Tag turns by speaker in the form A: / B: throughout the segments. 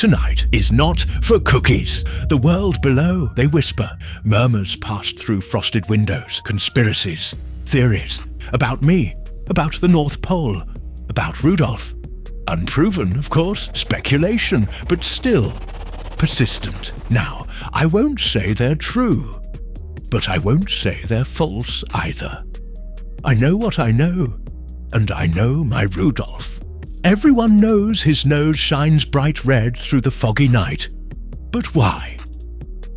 A: Tonight is not for cookies. The world below, they whisper. Murmurs passed through frosted windows. Conspiracies, theories. About me, about the North Pole, about Rudolph. Unproven, of course, speculation, but still persistent. Now, I won't say they're true, but I won't say they're false either. I know what I know, and I know my Rudolph. Everyone knows his nose shines bright red through the foggy night. But why?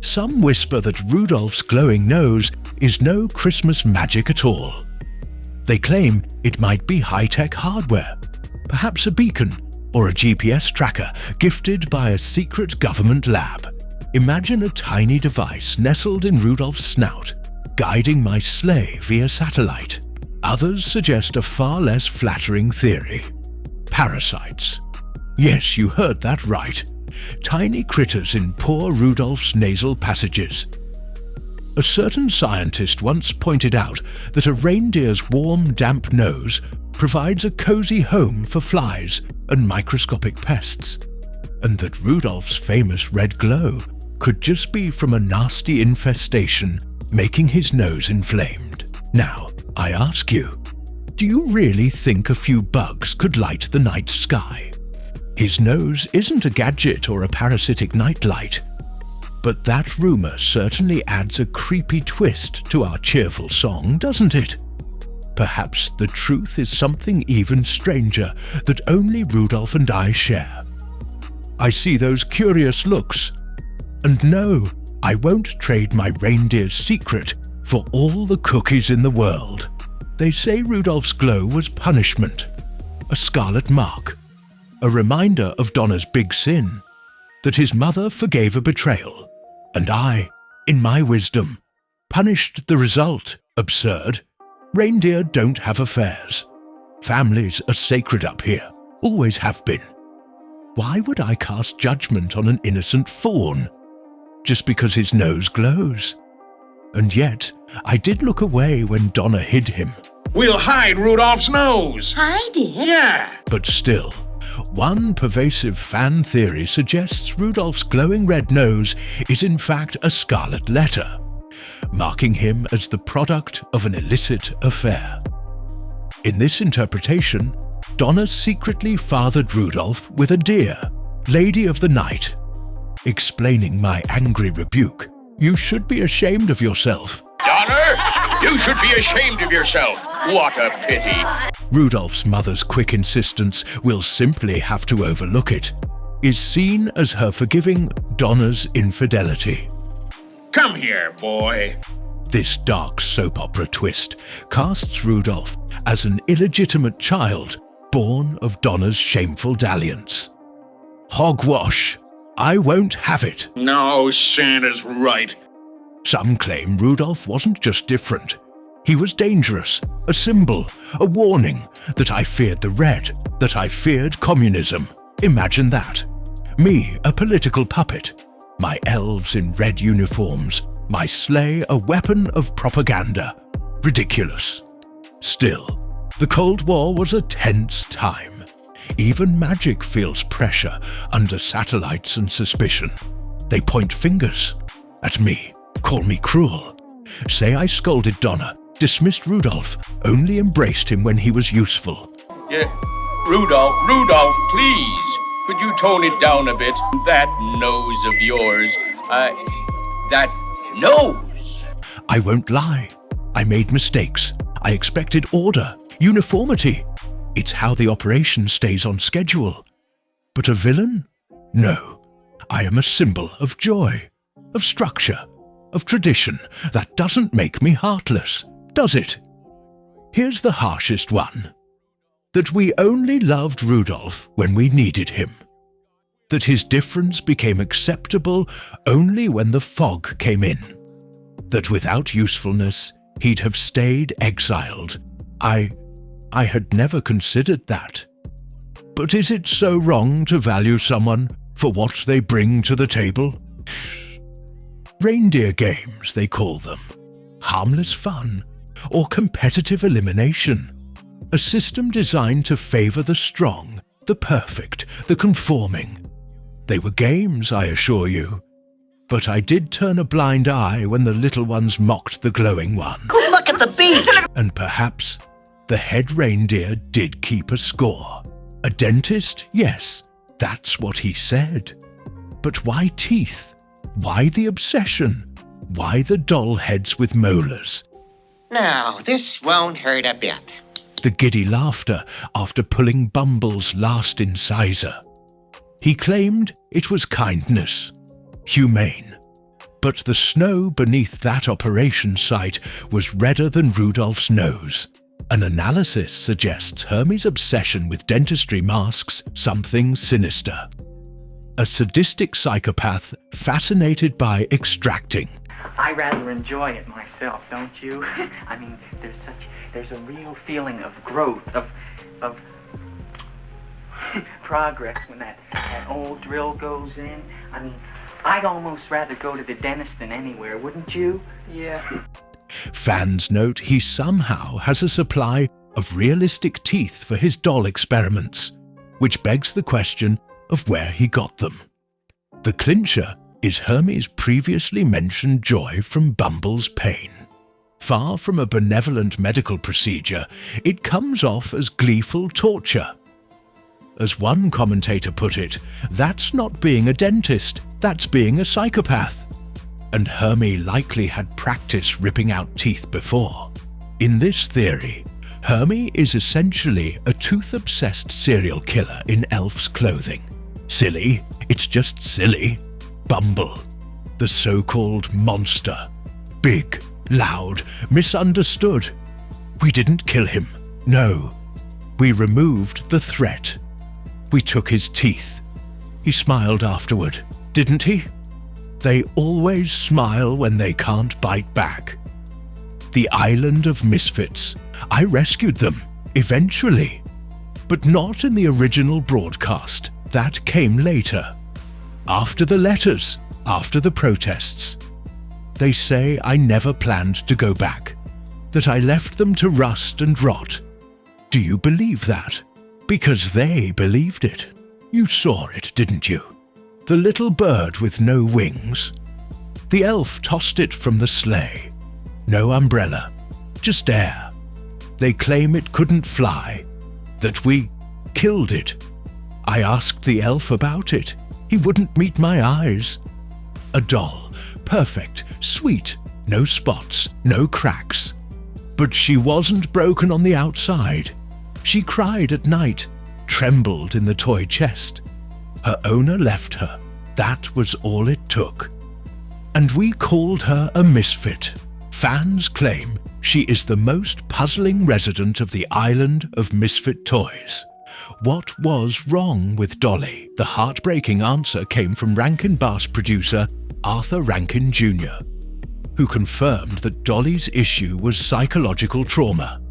A: Some whisper that Rudolph's glowing nose is no Christmas magic at all. They claim it might be high-tech hardware, perhaps a beacon or a GPS tracker gifted by a secret government lab. Imagine a tiny device nestled in Rudolph's snout, guiding my sleigh via satellite. Others suggest a far less flattering theory. Parasites. Yes, you heard that right. Tiny critters in poor Rudolph's nasal passages. A certain scientist once pointed out that a reindeer's warm, damp nose provides a cozy home for flies and microscopic pests, and that Rudolph's famous red glow could just be from a nasty infestation making his nose inflamed. Now, I ask you, do you really think a few bugs could light the night sky? His nose isn't a gadget or a parasitic nightlight, but that rumor certainly adds a creepy twist to our cheerful song, doesn't it? Perhaps the truth is something even stranger that only Rudolph and I share. I see those curious looks, and no, I won't trade my reindeer's secret for all the cookies in the world. They say Rudolph's glow was punishment, a scarlet mark, a reminder of Donner's big sin, that his mother forgave a betrayal, and I, in my wisdom, punished the result. Absurd. Reindeer don't have affairs. Families are sacred up here, always have been. Why would I cast judgment on an innocent fawn, just because his nose glows? And yet, I did look away when Donna hid him.
B: We'll hide Rudolph's nose.
C: Hide it?
B: Yeah.
A: But still, one pervasive fan theory suggests Rudolph's glowing red nose is in fact a scarlet letter, marking him as the product of an illicit affair. In this interpretation, Donna secretly fathered Rudolph with a deer, Lady of the Night. Explaining my angry rebuke, you should be ashamed of yourself.
B: Donner, you should be ashamed of yourself. What a pity.
A: Rudolph's mother's quick insistence, we'll simply have to overlook it, is seen as her forgiving Donna's infidelity.
B: Come here, boy.
A: This dark soap opera twist casts Rudolph as an illegitimate child born of Donna's shameful dalliance. Hogwash! I won't have it.
B: No, Santa's right.
A: Some claim Rudolph wasn't just different. He was dangerous, a symbol, a warning that I feared the red, that I feared communism. Imagine that. Me, a political puppet. My elves in red uniforms. My sleigh, a weapon of propaganda. Ridiculous. Still, the Cold War was a tense time. Even magic feels pressure under satellites and suspicion. They point fingers at me, call me cruel. Say I scolded Donna, dismissed Rudolph, only embraced him when he was useful.
B: Yeah, Rudolph, please. Could you tone it down a bit? That nose of yours, that nose.
A: I won't lie. I made mistakes. I expected order, uniformity. It's how the operation stays on schedule. But a villain? No. I am a symbol of joy, of structure, of tradition. That doesn't make me heartless, does it? Here's the harshest one. That we only loved Rudolph when we needed him. That his difference became acceptable only when the fog came in. That without usefulness, he'd have stayed exiled. I had never considered that. But is it so wrong to value someone for what they bring to the table? Reindeer games, they call them. Harmless fun, or competitive elimination. A system designed to favor the strong, the perfect, the conforming. They were games, I assure you. But I did turn a blind eye when the little ones mocked the glowing one.
C: Look at the beak!
A: And perhaps the head reindeer did keep a score. A dentist? Yes, that's what he said. But why teeth? Why the obsession? Why the doll heads with molars?
C: No, this won't hurt a bit.
A: The giddy laughter after pulling Bumble's last incisor. He claimed it was kindness, humane. But the snow beneath that operation site was redder than Rudolph's nose. An analysis suggests Hermey's obsession with dentistry masks something sinister. A sadistic psychopath fascinated by extracting.
D: I rather enjoy it myself, don't you? I mean, there's a real feeling of growth, of progress when that old drill goes in. I mean, I'd almost rather go to the dentist than anywhere, wouldn't you? Yeah.
A: Fans note he somehow has a supply of realistic teeth for his doll experiments, which begs the question of where he got them. The clincher is Hermey's previously mentioned joy from Bumble's pain. Far from a benevolent medical procedure, it comes off as gleeful torture. As one commentator put it, that's not being a dentist, that's being a psychopath. And Hermey likely had practice ripping out teeth before. In this theory, Hermey is essentially a tooth-obsessed serial killer in elf's clothing. Silly, it's just silly. Bumble, the so-called monster. Big, loud, misunderstood. We didn't kill him, no. We removed the threat. We took his teeth. He smiled afterward, didn't he? They always smile when they can't bite back. The Island of Misfits. I rescued them, eventually. But not in the original broadcast. That came later. After the letters, after the protests. They say I never planned to go back, that I left them to rust and rot. Do you believe that? Because they believed it. You saw it, didn't you? The little bird with no wings. The elf tossed it from the sleigh. No umbrella, just air. They claim it couldn't fly, that we killed it. I asked the elf about it. He wouldn't meet my eyes. A doll, perfect, sweet, no spots, no cracks. But she wasn't broken on the outside. She cried at night, trembled in the toy chest. Her owner left her. That was all it took. And we called her a misfit. Fans claim she is the most puzzling resident of the Island of Misfit Toys. What was wrong with Dolly? The heartbreaking answer came from Rankin Bass producer Arthur Rankin Jr., who confirmed that Dolly's issue was psychological trauma.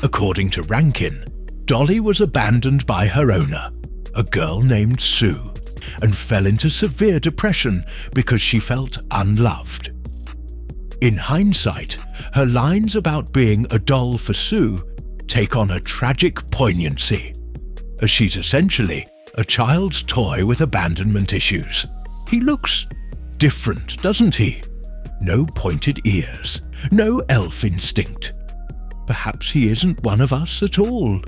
A: According to Rankin, Dolly was abandoned by her owner, a girl named Sue, and fell into severe depression because she felt unloved. In hindsight, her lines about being a doll for Sue take on a tragic poignancy, as she's essentially a child's toy with abandonment issues. He looks different, doesn't he? No pointed ears, no elf instinct. Perhaps he isn't one of us at all.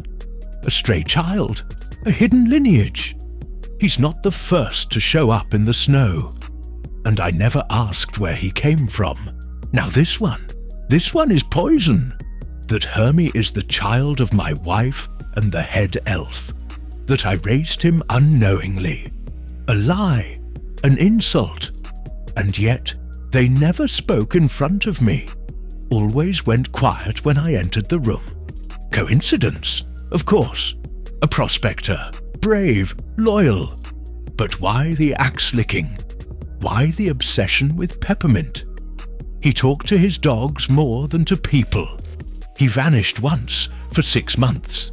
A: A stray child, a hidden lineage. He's not the first to show up in the snow. And I never asked where he came from. Now this one is poison. That Hermey is the child of my wife and the head elf. That I raised him unknowingly. A lie, an insult. And yet, they never spoke in front of me. Always went quiet when I entered the room. Coincidence? Of course. A prospector. Brave, loyal. But why the axe-licking? Why the obsession with peppermint? He talked to his dogs more than to people. He vanished once for 6 months.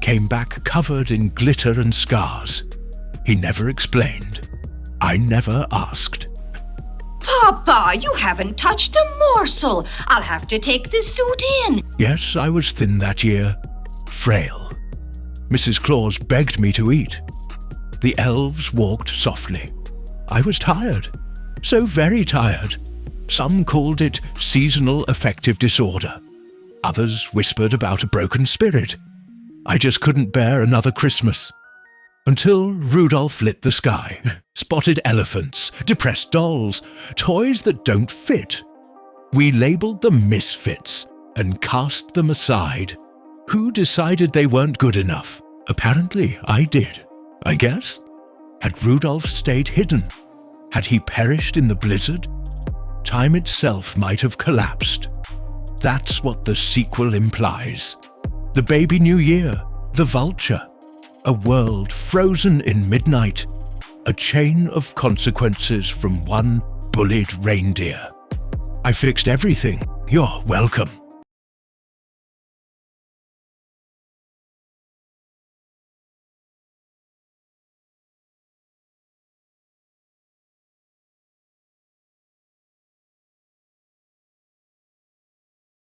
A: Came back covered in glitter and scars. He never explained. I never asked.
E: Papa, you haven't touched a morsel. I'll have to take this suit in.
A: Yes, I was thin that year. Frail. Mrs. Claus begged me to eat. The elves walked softly. I was tired. So very tired. Some called it seasonal affective disorder. Others whispered about a broken spirit. I just couldn't bear another Christmas. Until Rudolph lit the sky, spotted elephants, depressed dolls, toys that don't fit. We labelled them Misfits and cast them aside. Who decided they weren't good enough? Apparently I did, I guess. Had Rudolph stayed hidden? Had he perished in the blizzard? Time itself might have collapsed. That's what the sequel implies. The baby New Year, the vulture, a world frozen in midnight, a chain of consequences from one bullied reindeer. I fixed everything. You're welcome.